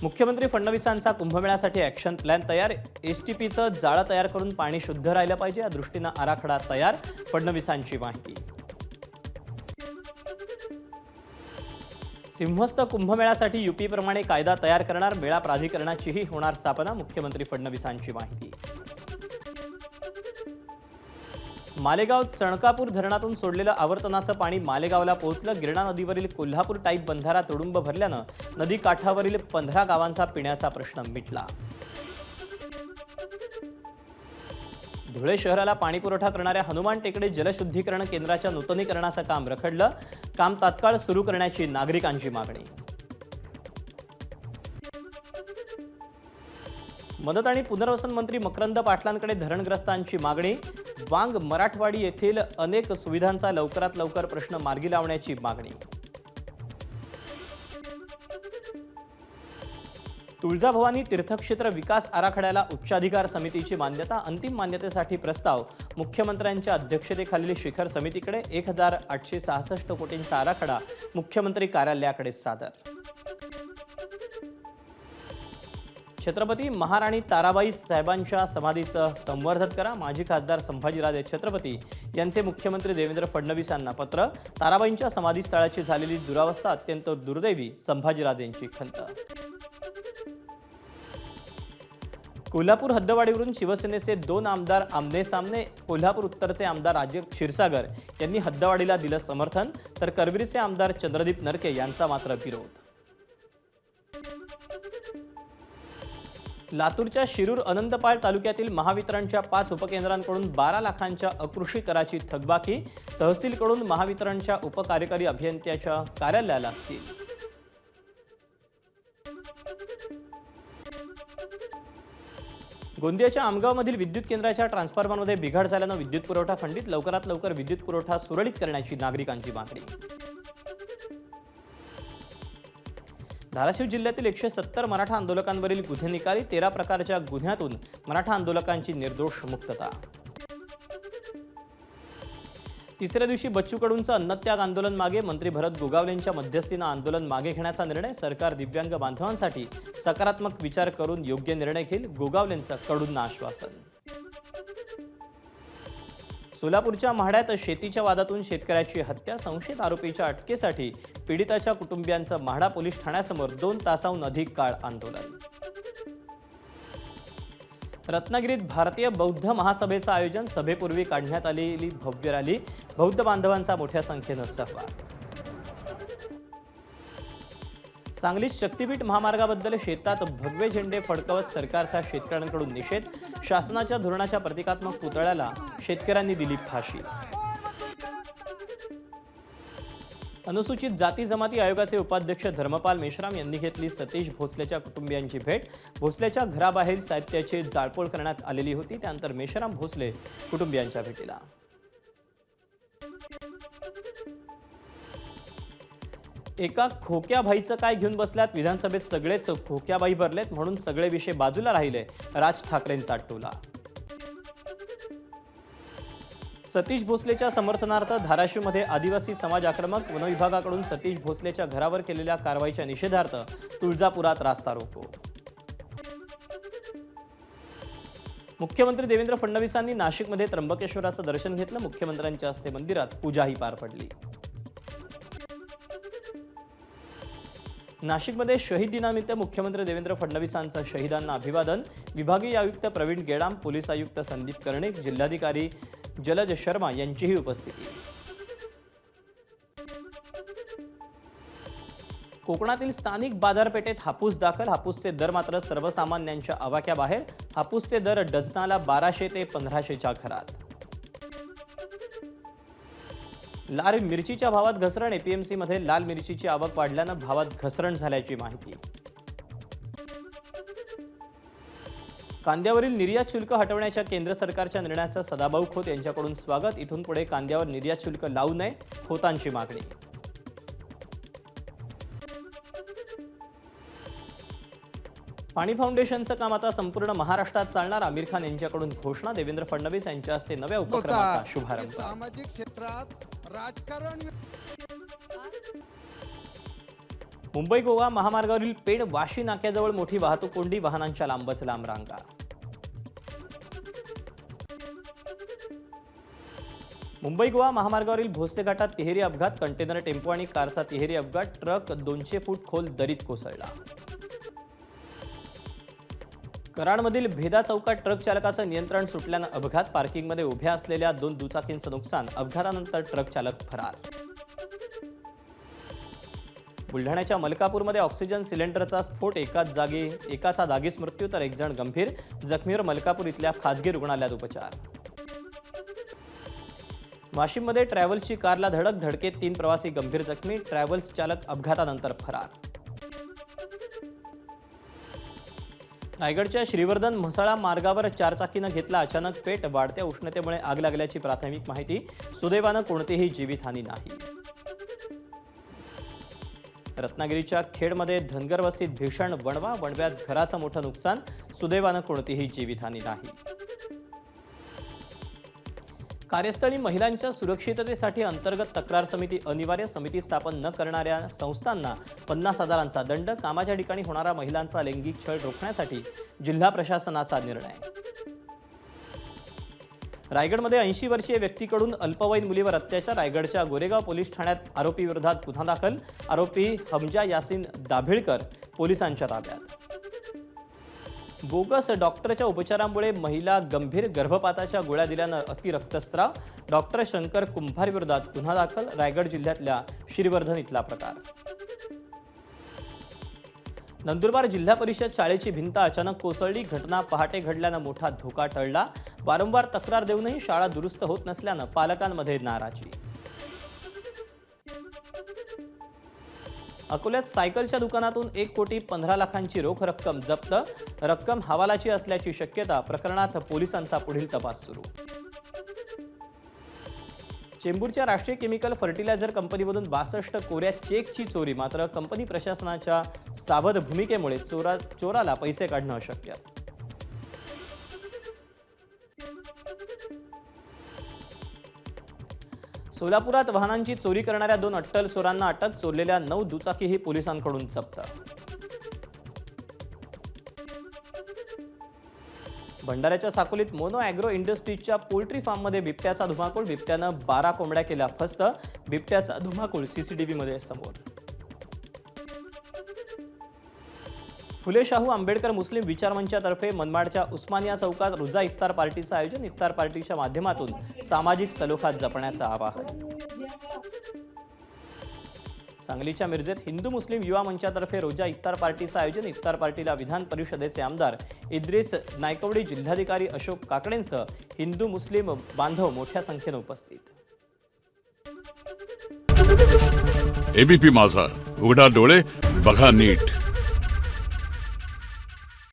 मुख्यमंत्री फडणवीसांचा कुंभमेळ्यासाठी action plan तयार. एसटीपीचं जाळं तयार करून पाणी शुद्ध राहिलं पाहिजे या दृष्टीनं आराखडा तयार. फडणवीसांची माहिती. सिंहस्थ कुंभमेळ्यासाठी यूपीप्रमाणे कायदा तयार करणार. मेळा प्राधिकरणाचीही होणार स्थापना. मुख्यमंत्री फडणवीसांची माहिती. मालेगाव चणकापूर धरणातून सोडलेलं आवर्तनाचं पाणी मालेगावला पोहोचलं. गिरणा नदीवरील कोल्हापूर टाईप बंधारा तुडुंब भरल्यानं नदी काठावरील 15 गावांचा पिण्याचा प्रश्न मिटला. धुळे शहराला पाणीपुरवठा करणाऱ्या हनुमान टेकडे जलशुद्धीकरण केंद्राच्या नूतनीकरणाचं काम रखडलं. काम तात्काळ सुरू करण्याची नागरिकांची मागणी. मदत आणि पुनर्वसन मंत्री मकरंद पाटलांकडे धरणग्रस्तांची मागणी. वांग मराठवाडी येथील अनेक सुविधांचा लवकरात लवकर प्रश्न मार्गी लावण्याची मागणी. तुळजाभवानी तीर्थक्षेत्र विकास आराखड्याला उच्चाधिकार समितीची मान्यता. अंतिम मान्यतेसाठी प्रस्ताव मुख्यमंत्र्यांच्या अध्यक्षतेखालील शिखर समितीकडे. 1866 कोटींचा आराखडा मुख्यमंत्री कार्यालयाकडे सादर. छत्रपती महाराणी ताराबाई साहेबांच्या समाधीचं संवर्धन करा. माजी खासदार संभाजीराजे छत्रपती यांचे मुख्यमंत्री देवेंद्र फडणवीस यांना पत्र. ताराबाईंच्या समाधीस्थळाची झालेली दुरावस्था अत्यंत दुर्दैवी. संभाजीराजेंची खंत. कोल्हापूर हद्दवाडीवरून शिवसेनेचे 2 आमदार आमने सामने. कोल्हापूर उत्तरचे आमदार राजे क्षीरसागर यांनी हद्दवाडीला दिलं समर्थन, तर करवीरचे आमदार चंद्रदीप नरके यांचा मात्र विरोध. लातूरच्या शिरूर अनंतपाळ तालुक्यातील महावितरणच्या 5 उपकेंद्रांकडून 12 लाखांच्या अकृषी कराची थकबाकी. तहसीलकडून महावितरणच्या उपकार्यकारी अभियंत्याच्या कार्यालयाला सील. गोंदियाच्या आमगावमधील विद्युत केंद्राच्या ट्रान्सफॉर्मरमध्ये बिघाड झाल्यानं विद्युत पुरवठा खंडित. लवकरात लवकर विद्युत पुरवठा सुरळीत करण्याची नागरिकांची मागणी. धाराशिव जिल्ह्यातील 170 मराठा आंदोलकांवरील गुन्हे निकाली. 13 प्रकारच्या गुन्ह्यातून मराठा आंदोलकांची निर्दोष मुक्तता. तिसऱ्या दिवशी बच्चू कडूंचं अन्नत्याग आंदोलन मागे. मंत्री भरत गोगावलेंच्या मध्यस्थीनं आंदोलन मागे घेण्याचा निर्णय. सरकार दिव्यांग बांधवांसाठी सकारात्मक विचार करून योग्य निर्णय घेईल. गोगावलेंचं कडूंना आश्वासन. सोलापूरच्या म्हाड्यात शेतीच्या वादातून शेतकऱ्याची हत्या. संशयित आरोपीच्या अटकेसाठी पीडिताच्या कुटुंबियांचं म्हाडा पोलीस ठाण्यासमोर 2 तासाहून अधिक काळ आंदोलन. रत्नागिरीत भारतीय बौद्ध महासभेचं आयोजन. सभेपूर्वी काढण्यात आलेली भव्य रॅली. बौद्ध बांधवांचा मोठ्या संख्येनं सहभाग. सांगलीत शक्तीपीठ महामार्गाबद्दल शेतात भगवे झेंडे फडकवत सरकारचा शेतकऱ्यांकडून निषेध. शासनाच्या धोरणाच्या प्रतिकात्मक पुतळ्याला शेतकऱ्यांनी दिली फाशी. अनुसूचित जाती जमाती आयोगाचे उपाध्यक्ष धर्मपाल मेश्राम यांनी घेतली सतीश भोसलेच्या कुटुंबियांची भेट. भोसलेच्या घराबाहेर साहित्याची जाळपोळ करण्यात आलेली होती. त्यानंतर मेश्राम भोसले कुटुंबियांच्या भेटीला. एका खोक्याबाईचं काय घेऊन बसल्यात. विधानसभेत सगळेच खोक्याबाई भरलेत म्हणून सगळे विषय बाजूला राहिले. राज ठाकरेंचा टोला. सतीश भोसलेच्या समर्थनार्थ धाराशिवमध्ये आदिवासी समाज आक्रमक. वनविभागाकडून सतीश भोसलेच्या घरावर केलेल्या कारवाईच्या निषेधार्थ तुळजापुरात रास्ता रोको. मुख्यमंत्री देवेंद्र फडणवीसांनी नाशिकमध्ये त्र्यंबकेश्वराचं दर्शन घेतलं. मुख्यमंत्र्यांच्या हस्ते मंदिरात पूजाही पार पडली. नाशिकमध्ये शहीद दिनानिमित्त मुख्यमंत्री देवेंद्र फडणवीसांचं शहीदांना अभिवादन. विभागीय आयुक्त प्रवीण गेडाम, पोलीस आयुक्त संदीप कर्णिक, जिल्हाधिकारी जलज शर्मा यांचीही उपस्थिती. कोकणातील स्थानिक बाजारपेठेत हापूस दाखल. हापूसचे दर मात्र सर्वसामान्यांच्या आवाक्याबाहेर. हापूसचे दर डझनाला 1200 ते 1500च्या घरात. लाल मिरचीच्या भावात घसरण. एपीएमसीमध्ये लाल मिरचीची आवक वाढल्यानं भावात घसरण झाल्याची माहिती. कांद्यावरील निर्यात शुल्क हटवण्याच्या केंद्र सरकारच्या निर्णयाचं सदाभाऊ खोत यांच्याकडून स्वागत. इथून पुढे कांद्यावर निर्यात शुल्क लावू नये, खोतांची मागणी. पाणी फाउंडेशनचं काम आता संपूर्ण महाराष्ट्रात चालणार. आमिर खान यांच्याकडून घोषणा. देवेंद्र फडणवीस यांच्या हस्ते नव्या उपक्रमाचा शुभारंभ. सामाजिक क्षेत्रात राजकारण मुंबई गोवा महामार्गावरील पेण वाशी नाक्याजवळ मोठी वाहतूक कोंडी, वाहनांच्या लांबच लांब रांगा. मुंबई गोवा महामार्गावरील भोसले घाटात तिहेरी अपघात, कंटेनर टेम्पो आणि कारचा तिहेरी अपघात, ट्रक 200 फूट खोल दरीत कोसळला. कराडमधील भेदा चौकात ट्रक चालकाचं नियंत्रण सुटल्यानं अपघात, पार्किंगमध्ये उभ्या असलेल्या 2 दुचाकींचं नुकसान, अपघातानंतर ट्रक चालक फरार. बुलढाण्याच्या मलकापूरमध्ये ऑक्सिजन सिलेंडरचा स्फोट, एकाचा जागीच मृत्यू तर 1 जण गंभीर जखमीवर मलकापूर इथल्या खासगी रुग्णालयात उपचार. वाशिममध्ये ट्रॅव्हल्सची कारला धडकेत 3 प्रवासी गंभीर जखमी, ट्रॅव्हल्स चालक अपघातानंतर फरार. रायगडच्या श्रीवर्धन म्हसळा मार्गावर 4 चाकीनं घेतला अचानक पेट, वाढत्या उष्णतेमुळे आग लागल्याची प्राथमिक माहिती, सुदैवानं कोणतीही जीवितहानी नाही. रत्नागिरीच्या खेडमध्ये धनगर वस्तीत भीषण वणव्यात घराचं मोठं नुकसान, सुदैवानं कोणतीही जीवितहानी नाही. कार्यस्थळी महिलांच्या सुरक्षिततेसाठी अंतर्गत तक्रार समिती अनिवार्य, समिती स्थापन न करणाऱ्या संस्थांना 50,000चा दंड, कामाच्या ठिकाणी होणारा महिलांचा लैंगिक छळ रोखण्यासाठी जिल्हा प्रशासनाचा निर्णय. रायगडमध्ये 80 वर्षीय व्यक्तीकडून अल्पवयीन मुलीवर अत्याचार, रायगडच्या गोरेगाव पोलीस ठाण्यात आरोपीविरोधात गुन्हा दाखल, आरोपी हमजा यासीन दाभिळकर पोलिसांच्या ताब्यात. बोगस डॉक्टरच्या उपचारामुळे महिला गंभीर, गर्भपाताच्या गोळ्या दिल्यानं अतिरक्तस्राव, डॉक्टर शंकर कुंभार विरोधात गुन्हा दाखल, रायगड जिल्ह्यातल्या श्रीवर्धन इथला प्रकार. नंदुरबार जिल्हा परिषद शाळेची भिंत अचानक कोसळली, घटना पहाटे घडल्यानं मोठा धोका टळला, वारंवार तक्रार देऊनही शाळा दुरुस्त होत नसल्यानं पालकांमध्ये नाराजी. अकोल्यात सायकलच्या दुकानातून 1,15,00,000ची रोख रक्कम जप्त, रक्कम हवालाची असल्याची शक्यता, प्रकरणात पोलिसांचा पुढील तपास सुरू. चेंबूरच्या राष्ट्रीय केमिकल फर्टिलायझर कंपनीमधून 62 कोऱ्या चेकची चोरी, मात्र कंपनी प्रशासनाच्या सावध भूमिकेमुळे चोराला पैसे काढणं अशक्य. सोलापुरात वाहनांची चोरी करणाऱ्या 2 अट्टल चोरांना अटक, चोरलेल्या 9 दुचाकीही पोलिसांकडून जप्त. भंडाऱ्याच्या साकोलीत मोनो ॲग्रो इंडस्ट्रीजच्या पोल्ट्री फार्ममध्ये बिबट्याचा धुमाकूळ, बिबट्यानं 12 कोंबड्या केल्या फस्त, बिबट्याचा धुमाकूळ सीसीटीव्हीमध्ये समोर. फुले शाहू आंबेडकर मुस्लिम विचार मंचातर्फे मनमाडच्या उस्मानिया चौकात रोजा इफ्तार पार्टीचं आयोजन, इफ्तार पार्टीच्या माध्यमातून सामाजिक सलोखा जपण्याचं आवाहन. सांगलीच्या मिरजेत हिंदू मुस्लिम युवा मंचातर्फे रोजा इफ्तार पार्टीचं आयोजन, इफ्तार पार्टीला विधान परिषदेचे आमदार इद्रिस नायकवडी, जिल्हाधिकारी अशोक काकडेंसह हिंदू मुस्लिम बांधव मोठ्या संख्येने उपस्थित. एबीपी माझा, उघडा डोळे बघा नीट.